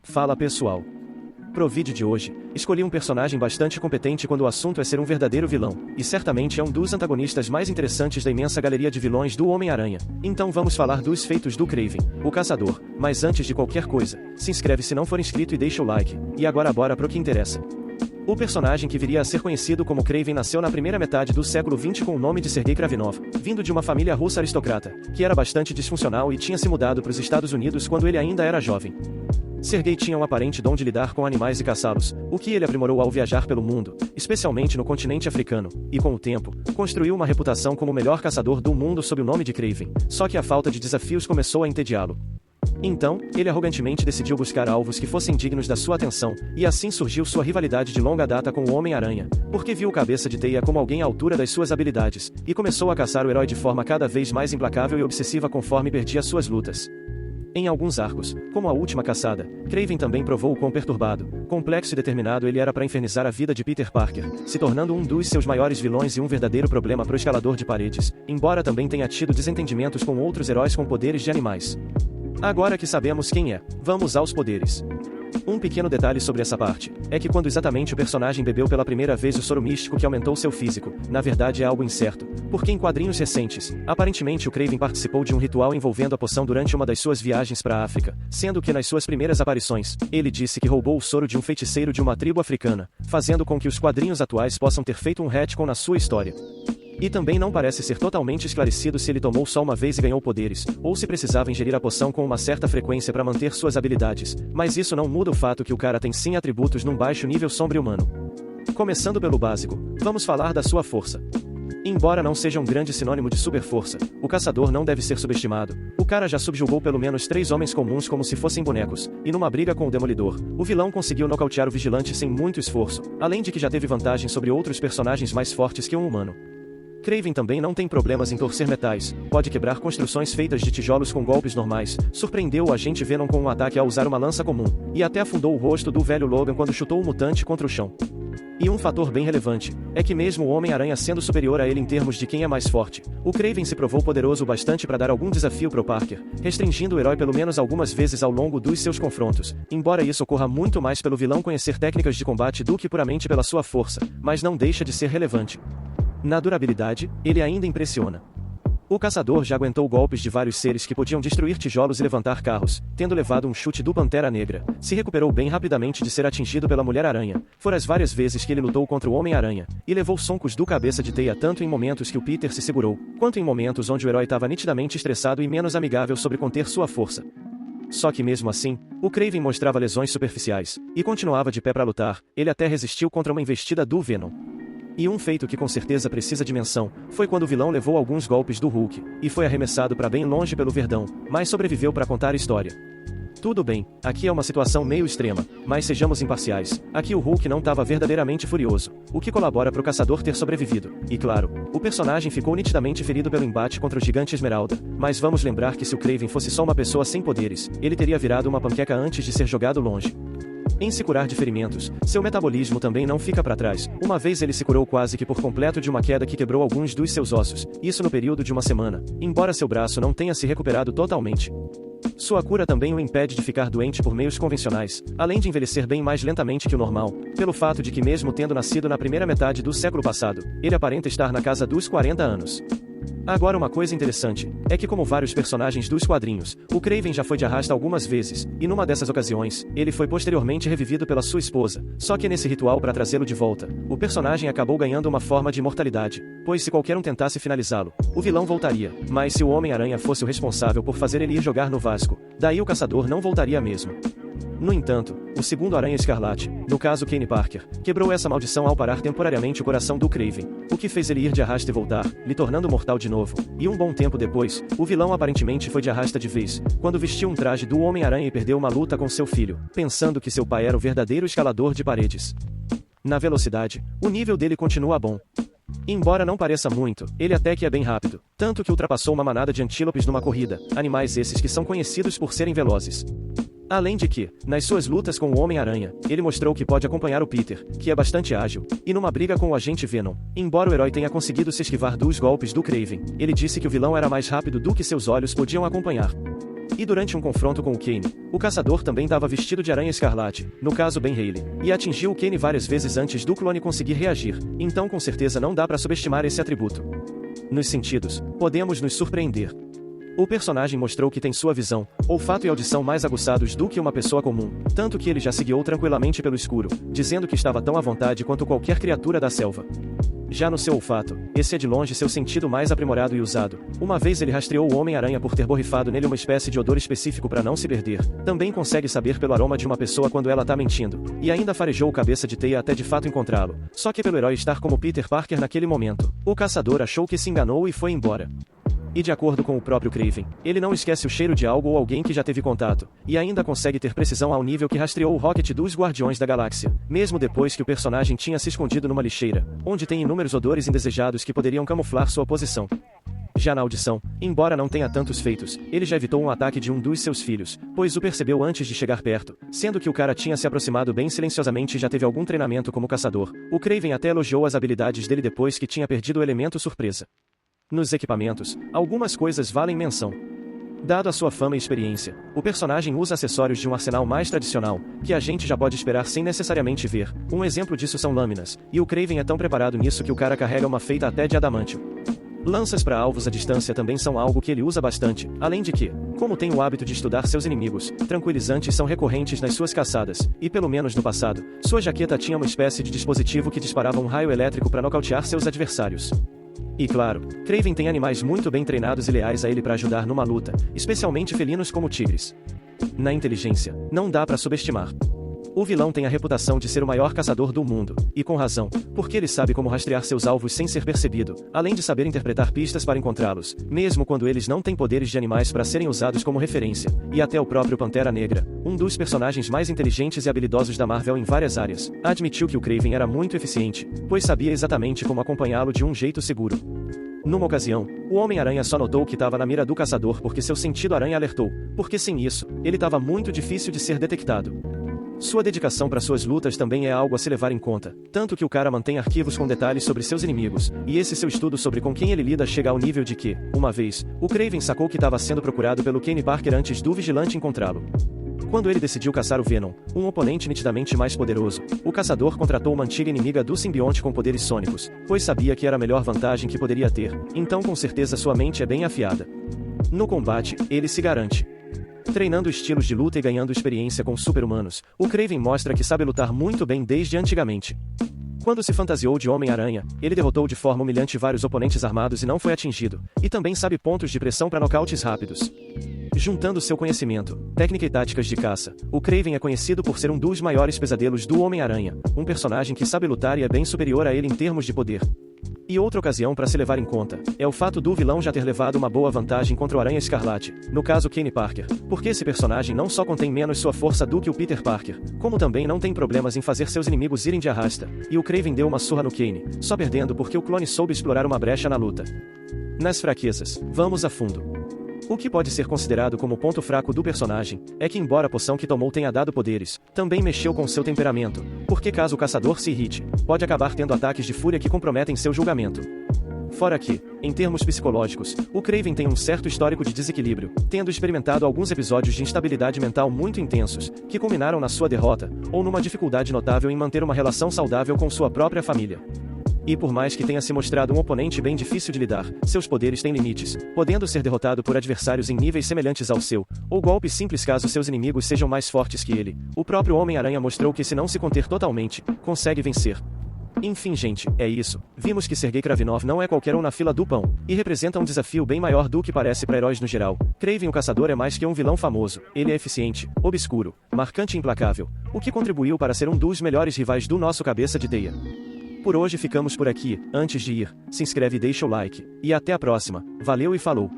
Fala pessoal. Pro vídeo de hoje, escolhi um personagem bastante competente quando o assunto é ser um verdadeiro vilão, e certamente é um dos antagonistas mais interessantes da imensa galeria de vilões do Homem-Aranha. Então vamos falar dos feitos do Kraven, o Caçador. Mas antes de qualquer coisa, se inscreve se não for inscrito e deixa o like. E agora bora pro que interessa. O personagem que viria a ser conhecido como Kraven nasceu na primeira metade do século XX com o nome de Sergei Kravinov, vindo de uma família russa aristocrata, que era bastante disfuncional e tinha se mudado para os Estados Unidos quando ele ainda era jovem. Sergei tinha um aparente dom de lidar com animais e caçá-los, o que ele aprimorou ao viajar pelo mundo, especialmente no continente africano, e com o tempo, construiu uma reputação como o melhor caçador do mundo sob o nome de Kraven, só que a falta de desafios começou a entediá-lo. Então, ele arrogantemente decidiu buscar alvos que fossem dignos da sua atenção, e assim surgiu sua rivalidade de longa data com o Homem-Aranha, porque viu o Cabeça de Teia como alguém à altura das suas habilidades, e começou a caçar o herói de forma cada vez mais implacável e obsessiva conforme perdia suas lutas. Em alguns arcos, como a última caçada, Kraven também provou o quão perturbado, complexo e determinado ele era para infernizar a vida de Peter Parker, se tornando um dos seus maiores vilões e um verdadeiro problema para o escalador de paredes, embora também tenha tido desentendimentos com outros heróis com poderes de animais. Agora que sabemos quem é, vamos aos poderes. Um pequeno detalhe sobre essa parte, é que quando exatamente o personagem bebeu pela primeira vez o soro místico que aumentou seu físico, na verdade é algo incerto, porque em quadrinhos recentes, aparentemente o Kraven participou de um ritual envolvendo a poção durante uma das suas viagens para a África, sendo que nas suas primeiras aparições, ele disse que roubou o soro de um feiticeiro de uma tribo africana, fazendo com que os quadrinhos atuais possam ter feito um retcon na sua história. E também não parece ser totalmente esclarecido se ele tomou só uma vez e ganhou poderes, ou se precisava ingerir a poção com uma certa frequência para manter suas habilidades, mas isso não muda o fato que o cara tem sim atributos num baixo nível sombrio-humano. Começando pelo básico, vamos falar da sua força. Embora não seja um grande sinônimo de super-força, o caçador não deve ser subestimado. O cara já subjugou pelo menos 3 homens comuns como se fossem bonecos, e numa briga com o Demolidor, o vilão conseguiu nocautear o Vigilante sem muito esforço, além de que já teve vantagem sobre outros personagens mais fortes que um humano. Kraven também não tem problemas em torcer metais, pode quebrar construções feitas de tijolos com golpes normais, surpreendeu o agente Venom com um ataque ao usar uma lança comum, e até afundou o rosto do velho Logan quando chutou o mutante contra o chão. E um fator bem relevante, é que mesmo o Homem-Aranha sendo superior a ele em termos de quem é mais forte, o Kraven se provou poderoso o bastante para dar algum desafio pro Parker, restringindo o herói pelo menos algumas vezes ao longo dos seus confrontos, embora isso ocorra muito mais pelo vilão conhecer técnicas de combate do que puramente pela sua força, mas não deixa de ser relevante. Na durabilidade, ele ainda impressiona. O caçador já aguentou golpes de vários seres que podiam destruir tijolos e levantar carros, tendo levado um chute do Pantera Negra, se recuperou bem rapidamente de ser atingido pela Mulher-Aranha, fora as várias vezes que ele lutou contra o Homem-Aranha, e levou soncos do Cabeça de Teia tanto em momentos que o Peter se segurou, quanto em momentos onde o herói estava nitidamente estressado e menos amigável sobre conter sua força. Só que mesmo assim, o Kraven mostrava lesões superficiais, e continuava de pé para lutar, ele até resistiu contra uma investida do Venom. E um feito que com certeza precisa de menção, foi quando o vilão levou alguns golpes do Hulk, e foi arremessado para bem longe pelo Verdão, mas sobreviveu para contar a história. Tudo bem, aqui é uma situação meio extrema, mas sejamos imparciais, aqui o Hulk não estava verdadeiramente furioso, o que colabora para o caçador ter sobrevivido, e claro, o personagem ficou nitidamente ferido pelo embate contra o Gigante Esmeralda, mas vamos lembrar que se o Kraven fosse só uma pessoa sem poderes, ele teria virado uma panqueca antes de ser jogado longe. Em se curar de ferimentos, seu metabolismo também não fica para trás, uma vez ele se curou quase que por completo de uma queda que quebrou alguns dos seus ossos, isso no período de uma semana, embora seu braço não tenha se recuperado totalmente. Sua cura também o impede de ficar doente por meios convencionais, além de envelhecer bem mais lentamente que o normal, pelo fato de que mesmo tendo nascido na primeira metade do século passado, ele aparenta estar na casa dos 40 anos. Agora uma coisa interessante, é que como vários personagens dos quadrinhos, o Kraven já foi de arrasta algumas vezes, e numa dessas ocasiões, ele foi posteriormente revivido pela sua esposa, só que nesse ritual para trazê-lo de volta, o personagem acabou ganhando uma forma de imortalidade, pois se qualquer um tentasse finalizá-lo, o vilão voltaria, mas se o Homem-Aranha fosse o responsável por fazer ele ir jogar no Vasco, daí o caçador não voltaria mesmo. No entanto, o segundo Aranha Escarlate, no caso Kenny Parker, quebrou essa maldição ao parar temporariamente o coração do Kraven, o que fez ele ir de arrasta e voltar, lhe tornando mortal de novo, e um bom tempo depois, o vilão aparentemente foi de arrasta de vez, quando vestiu um traje do Homem-Aranha e perdeu uma luta com seu filho, pensando que seu pai era o verdadeiro escalador de paredes. Na velocidade, o nível dele continua bom. Embora não pareça muito, ele até que é bem rápido, tanto que ultrapassou uma manada de antílopes numa corrida, animais esses que são conhecidos por serem velozes. Além de que, nas suas lutas com o Homem-Aranha, ele mostrou que pode acompanhar o Peter, que é bastante ágil, e numa briga com o agente Venom, embora o herói tenha conseguido se esquivar dos golpes do Kraven, ele disse que o vilão era mais rápido do que seus olhos podiam acompanhar. E durante um confronto com o Kane, o caçador também estava vestido de aranha escarlate, no caso Ben Reilly, e atingiu o Kane várias vezes antes do clone conseguir reagir, então com certeza não dá para subestimar esse atributo. Nos sentidos, podemos nos surpreender. O personagem mostrou que tem sua visão, olfato e audição mais aguçados do que uma pessoa comum, tanto que ele já se guiou tranquilamente pelo escuro, dizendo que estava tão à vontade quanto qualquer criatura da selva. Já no seu olfato, esse é de longe seu sentido mais aprimorado e usado. Uma vez ele rastreou o Homem-Aranha por ter borrifado nele uma espécie de odor específico para não se perder. Também consegue saber pelo aroma de uma pessoa quando ela tá mentindo. E ainda farejou o cabeça de teia até de fato encontrá-lo. Só que pelo herói estar como Peter Parker naquele momento, o caçador achou que se enganou e foi embora. E de acordo com o próprio Kraven, ele não esquece o cheiro de algo ou alguém que já teve contato, e ainda consegue ter precisão ao nível que rastreou o Rocket dos Guardiões da Galáxia, mesmo depois que o personagem tinha se escondido numa lixeira, onde tem inúmeros odores indesejados que poderiam camuflar sua posição. Já na audição, embora não tenha tantos feitos, ele já evitou um ataque de um dos seus filhos, pois o percebeu antes de chegar perto, sendo que o cara tinha se aproximado bem silenciosamente e já teve algum treinamento como caçador. O Kraven até elogiou as habilidades dele depois que tinha perdido o elemento surpresa. Nos equipamentos, algumas coisas valem menção. Dado a sua fama e experiência, o personagem usa acessórios de um arsenal mais tradicional, que a gente já pode esperar sem necessariamente ver. Um exemplo disso são lâminas, e o Kraven é tão preparado nisso que o cara carrega uma feita até de adamantio. Lanças para alvos à distância também são algo que ele usa bastante, além de que, como tem o hábito de estudar seus inimigos, tranquilizantes são recorrentes nas suas caçadas, e pelo menos no passado, sua jaqueta tinha uma espécie de dispositivo que disparava um raio elétrico para nocautear seus adversários. E claro, Kraven tem animais muito bem treinados e leais a ele para ajudar numa luta, especialmente felinos como tigres. Na inteligência, não dá para subestimar. O vilão tem a reputação de ser o maior caçador do mundo, e com razão, porque ele sabe como rastrear seus alvos sem ser percebido, além de saber interpretar pistas para encontrá-los, mesmo quando eles não têm poderes de animais para serem usados como referência, e até o próprio Pantera Negra, um dos personagens mais inteligentes e habilidosos da Marvel em várias áreas, admitiu que o Kraven era muito eficiente, pois sabia exatamente como acompanhá-lo de um jeito seguro. Numa ocasião, o Homem-Aranha só notou que estava na mira do caçador porque seu sentido aranha alertou, porque sem isso, ele estava muito difícil de ser detectado. Sua dedicação para suas lutas também é algo a se levar em conta, tanto que o cara mantém arquivos com detalhes sobre seus inimigos, e esse seu estudo sobre com quem ele lida chega ao nível de que, uma vez, o Kraven sacou que estava sendo procurado pelo Kane Parker antes do Vigilante encontrá-lo. Quando ele decidiu caçar o Venom, um oponente nitidamente mais poderoso, o caçador contratou uma antiga inimiga do simbionte com poderes sônicos, pois sabia que era a melhor vantagem que poderia ter, então com certeza sua mente é bem afiada. No combate, ele se garante. Treinando estilos de luta e ganhando experiência com super-humanos, o Kraven mostra que sabe lutar muito bem desde antigamente. Quando se fantasiou de Homem-Aranha, ele derrotou de forma humilhante vários oponentes armados e não foi atingido, e também sabe pontos de pressão para nocautes rápidos. Juntando seu conhecimento, técnica e táticas de caça, o Kraven é conhecido por ser um dos maiores pesadelos do Homem-Aranha, um personagem que sabe lutar e é bem superior a ele em termos de poder. E outra ocasião para se levar em conta, é o fato do vilão já ter levado uma boa vantagem contra o Aranha Escarlate, no caso Kane Parker, porque esse personagem não só contém menos sua força do que o Peter Parker, como também não tem problemas em fazer seus inimigos irem de arrasta, e o Kraven deu uma surra no Kane, só perdendo porque o clone soube explorar uma brecha na luta. Nas fraquezas, vamos a fundo. O que pode ser considerado como ponto fraco do personagem, é que embora a poção que tomou tenha dado poderes, também mexeu com seu temperamento, porque caso o caçador se irrite, pode acabar tendo ataques de fúria que comprometem seu julgamento. Fora que, em termos psicológicos, o Kraven tem um certo histórico de desequilíbrio, tendo experimentado alguns episódios de instabilidade mental muito intensos, que culminaram na sua derrota, ou numa dificuldade notável em manter uma relação saudável com sua própria família. E por mais que tenha se mostrado um oponente bem difícil de lidar, seus poderes têm limites, podendo ser derrotado por adversários em níveis semelhantes ao seu, ou golpe simples caso seus inimigos sejam mais fortes que ele. O próprio Homem-Aranha mostrou que se não se conter totalmente, consegue vencer. Enfim gente, é isso. Vimos que Sergei Kravinov não é qualquer um na fila do pão, e representa um desafio bem maior do que parece para heróis no geral. Kraven o Caçador é mais que um vilão famoso, ele é eficiente, obscuro, marcante e implacável, o que contribuiu para ser um dos melhores rivais do nosso cabeça de teia. Por hoje ficamos por aqui, antes de ir, se inscreve e deixa o like, e até a próxima, valeu e falou!